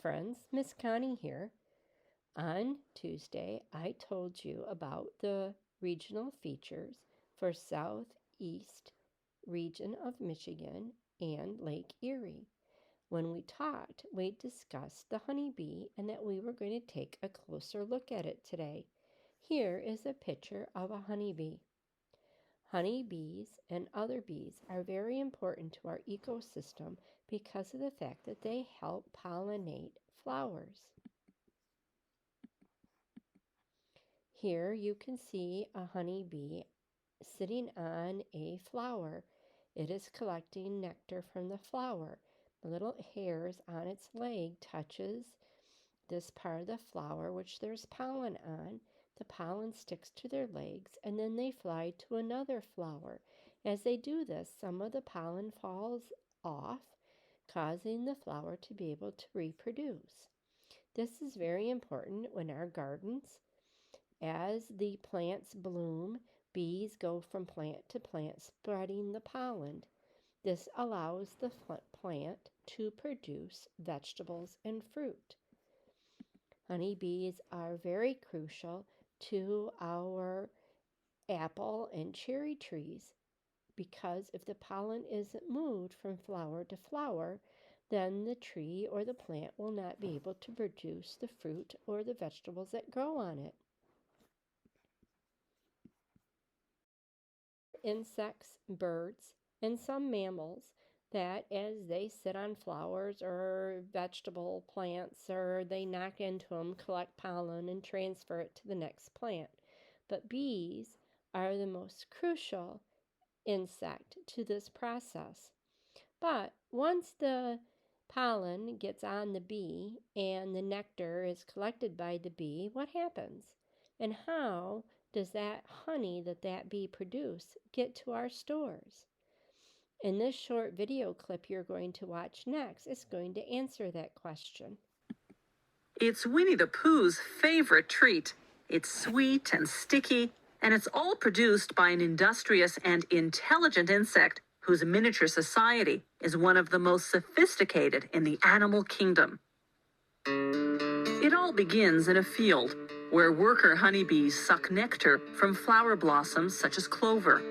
Friends, Miss Connie here. On Tuesday, I told you about the regional features for Southeast region of Michigan and Lake Erie. When we talked, we discussed the honeybee and that we were going to take a closer look at it today. Here is a picture of a honeybee. Honeybees and other bees are very important to our ecosystem because of the fact that they help pollinate flowers. Here you can see a honeybee sitting on a flower. It is collecting nectar from the flower. The little hairs on its leg touches this part of the flower which there's pollen on. The pollen sticks to their legs and then they fly to another flower. As they do this, some of the pollen falls off, causing the flower to be able to reproduce. This is very important when our gardens, as the plants bloom, bees go from plant to plant spreading the pollen. This allows the plant to produce vegetables and fruit. Honeybees are very crucial to our apple and cherry trees because if the pollen isn't moved from flower to flower, then the tree or the plant will not be able to produce the fruit or the vegetables that grow on it. Insects, birds, and some mammals that as they sit on flowers or vegetable plants or they knock into them, collect pollen and transfer it to the next plant. But bees are the most crucial insect to this process. But once the pollen gets on the bee and the nectar is collected by the bee, what happens? And how does that honey that bee produce get to our stores? In this short video clip you're going to watch next, it's going to answer that question. It's Winnie the Pooh's favorite treat. It's sweet and sticky, and it's all produced by an industrious and intelligent insect whose miniature society is one of the most sophisticated in the animal kingdom. It all begins in a field where worker honeybees suck nectar from flower blossoms such as clover.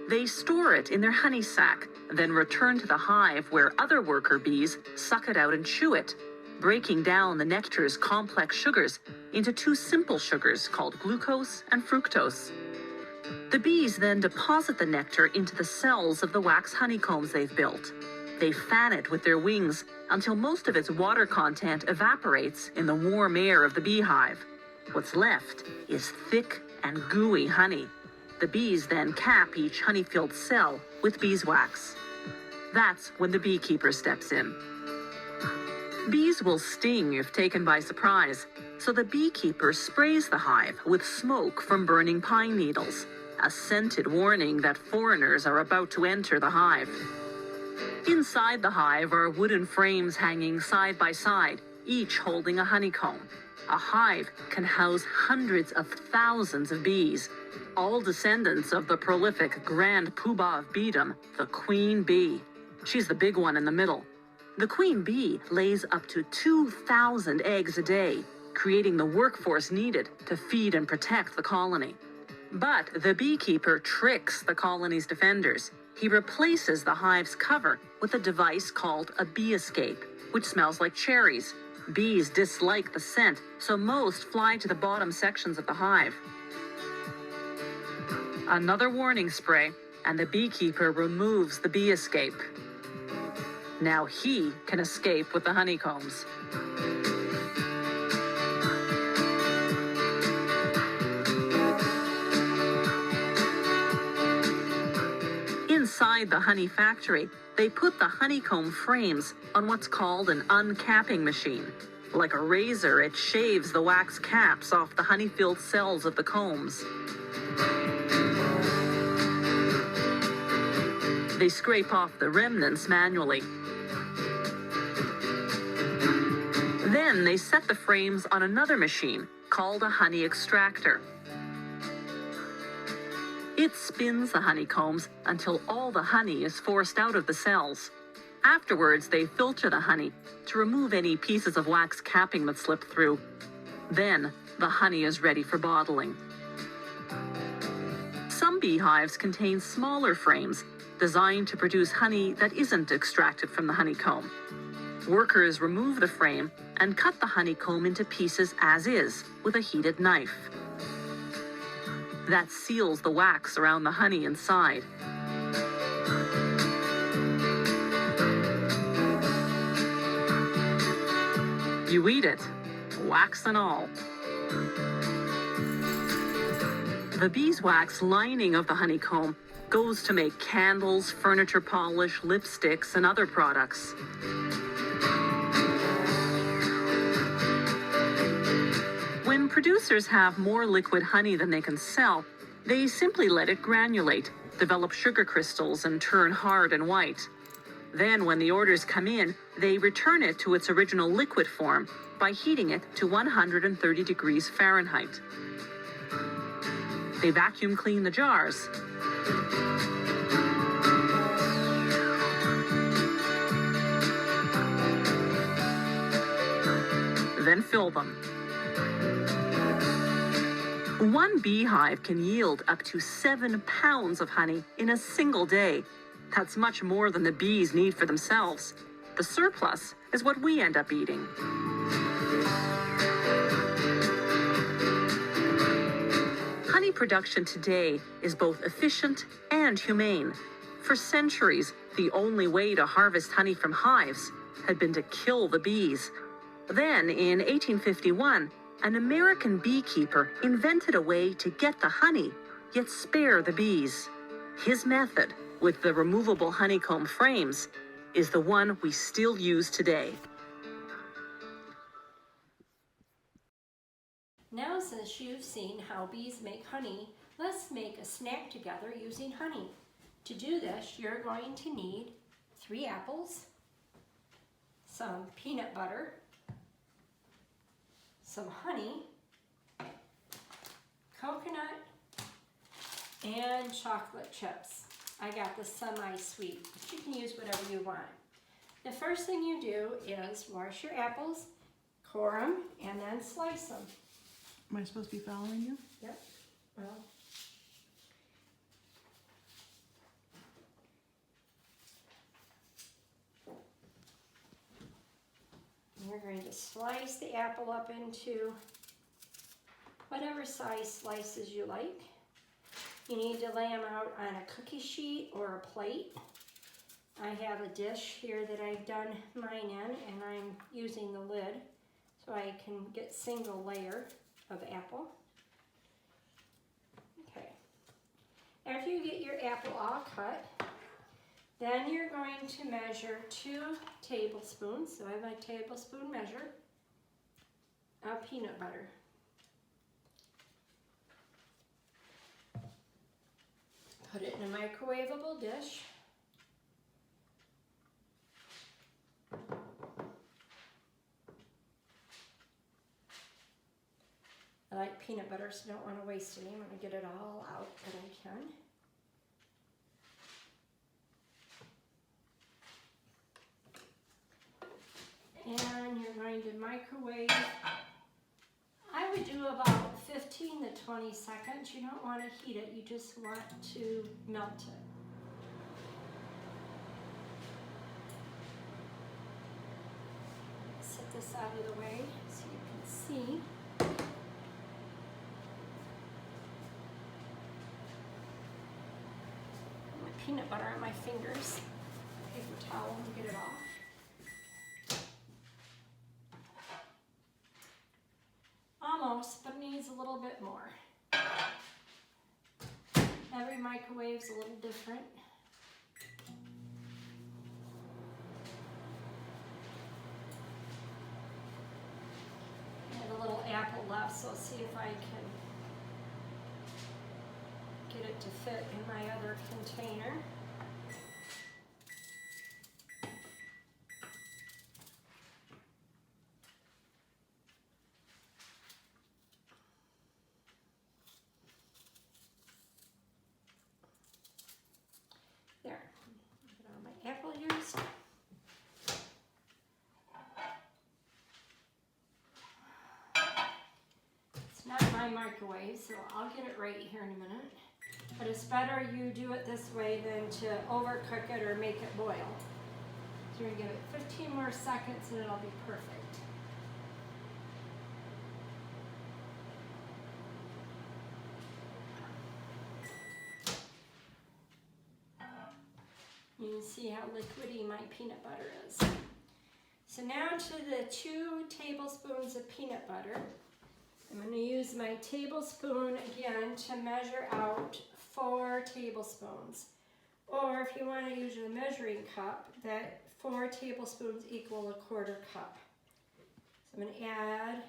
They store it in their honey sac, then return to the hive where other worker bees suck it out and chew it, breaking down the nectar's complex sugars into two simple sugars called glucose and fructose. The bees then deposit the nectar into the cells of the wax honeycombs they've built. They fan it with their wings until most of its water content evaporates in the warm air of the beehive. What's left is thick and gooey honey. The bees then cap each honey-filled cell with beeswax. That's when the beekeeper steps in. Bees will sting if taken by surprise, so the beekeeper sprays the hive with smoke from burning pine needles, a scented warning that foreigners are about to enter the hive. Inside the hive are wooden frames hanging side by side, each holding a honeycomb. A hive can house hundreds of thousands of bees, all descendants of the prolific grand poobah of beedom, the queen bee. She's the big one in the middle. The queen bee lays up to 2,000 eggs a day, creating the workforce needed to feed and protect the colony. But the beekeeper tricks the colony's defenders. He replaces the hive's cover with a device called a bee escape, which smells like cherries. Bees dislike the scent, so most fly to the bottom sections of the hive. Another warning spray, and the beekeeper removes the bee escape. Now he can escape with the honeycombs. Inside the honey factory, they put the honeycomb frames on what's called an uncapping machine. Like a razor, it shaves the wax caps off the honey-filled cells of the combs. They scrape off the remnants manually. Then they set the frames on another machine called a honey extractor. It spins the honeycombs until all the honey is forced out of the cells. Afterwards, they filter the honey to remove any pieces of wax capping that slip through. Then, the honey is ready for bottling. Some beehives contain smaller frames designed to produce honey that isn't extracted from the honeycomb. Workers remove the frame and cut the honeycomb into pieces as is with a heated knife. That seals the wax around the honey inside. You eat it, wax and all. The beeswax lining of the honeycomb goes to make candles, furniture polish, lipsticks, and other products. When producers have more liquid honey than they can sell, they simply let it granulate, develop sugar crystals, and turn hard and white. Then, when the orders come in, they return it to its original liquid form by heating it to 130 degrees Fahrenheit. They vacuum clean the jars. Then fill them. One beehive can yield up to 7 pounds of honey in a single day. That's much more than the bees need for themselves. The surplus is what we end up eating. Honey production today is both efficient and humane. For centuries, the only way to harvest honey from hives had been to kill the bees. Then, in 1851, an American beekeeper invented a way to get the honey, yet spare the bees. His method, with the removable honeycomb frames, is the one we still use today. Now, since you've seen how bees make honey, let's make a snack together using honey. To do this, you're going to need 3 apples, some peanut butter, some honey, coconut, and chocolate chips. I got the semi-sweet, but you can use whatever you want. The first thing you do is wash your apples, core them, and then slice them. Am I supposed to be following you? Yep. Well, you're going to slice the apple up into whatever size slices you like. You need to lay them out on a cookie sheet or a plate. I have a dish here that I've done mine in, and I'm using the lid so I can get single layer of apple. Okay. After you get your apple all cut, then you're going to measure 2 tablespoons, so I have my tablespoon measure, of peanut butter. Put it in a microwavable dish. I like peanut butter, so I don't want to waste any. I'm going to get it all out that I can. And you're going to microwave. I would do about 15 to 20 seconds. You don't want to heat it, you just want to melt it. Set this out of the way so you can see. My peanut butter on my fingers. Paper towel to get it off. Almost, but it needs a little bit more. Every microwave's a little different. I have a little apple left, so I'll see if I can get it to fit in my other container. There, get all my apple juice. my microwave, so I'll get it right here in a minute. But it's better you do it this way than to overcook it or make it boil. So we're gonna give it 15 more seconds and it'll be perfect. You can see how liquidy my peanut butter is. So now to the 2 tablespoons of peanut butter. I'm going to use my tablespoon again to measure out 4 tablespoons. Or if you want to use a measuring cup, that 4 tablespoons equal a 1/4 cup. So I'm going to add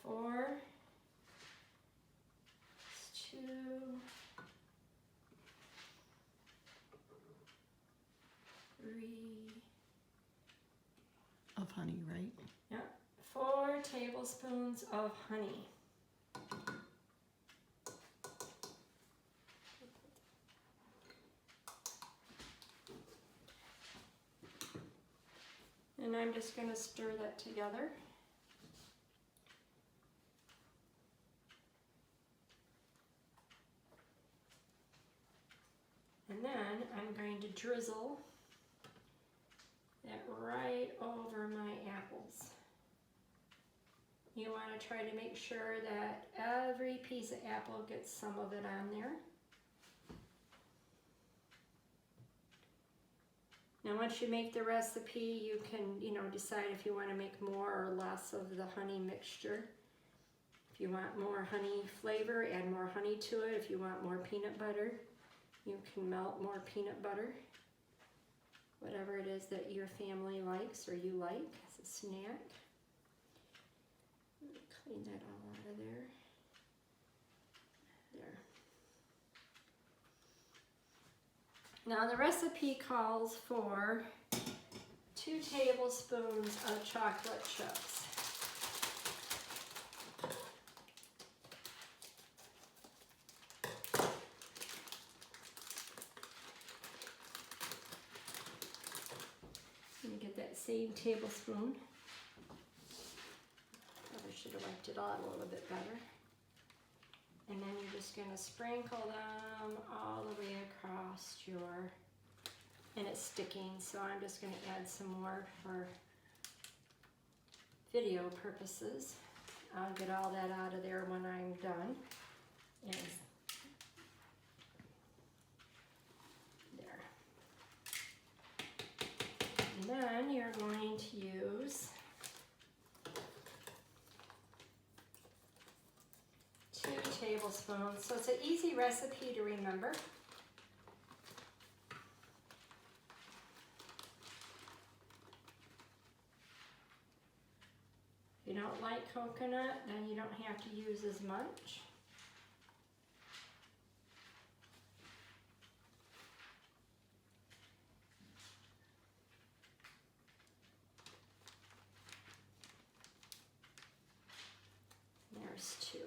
4, 2, Of honey, right? yeah, 4 tablespoons of honey. And I'm just going to stir that together. And then I'm going to drizzle that right over my apples. You want to try to make sure that every piece of apple gets some of it on there. Now once you make the recipe, you can, decide if you want to make more or less of the honey mixture. If you want more honey flavor, add more honey to it. If you want more peanut butter, you can melt more peanut butter. Whatever it is that your family likes or you like as a snack. Let me clean that all out of there. There. Now the recipe calls for 2 tablespoons of chocolate chips. Same tablespoon. Probably should have wiped it out a little bit better. And then you're just going to sprinkle them all the way across your, and it's sticking, so I'm just going to add some more for video purposes. I'll get all that out of there when I'm done. And And then you're going to use 2 tablespoons. So it's an easy recipe to remember. If you don't like coconut, then you don't have to use as much. There's 2.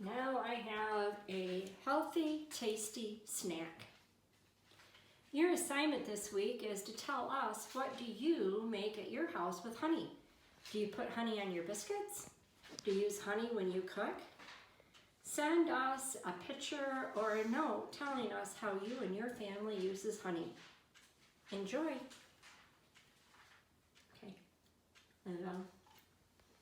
Now I have a healthy, tasty snack. Your assignment this week is to tell us, what do you make at your house with honey? Do you put honey on your biscuits? Do you use honey when you cook? Send us a picture or a note telling us how you and your family uses honey. Enjoy. Okay.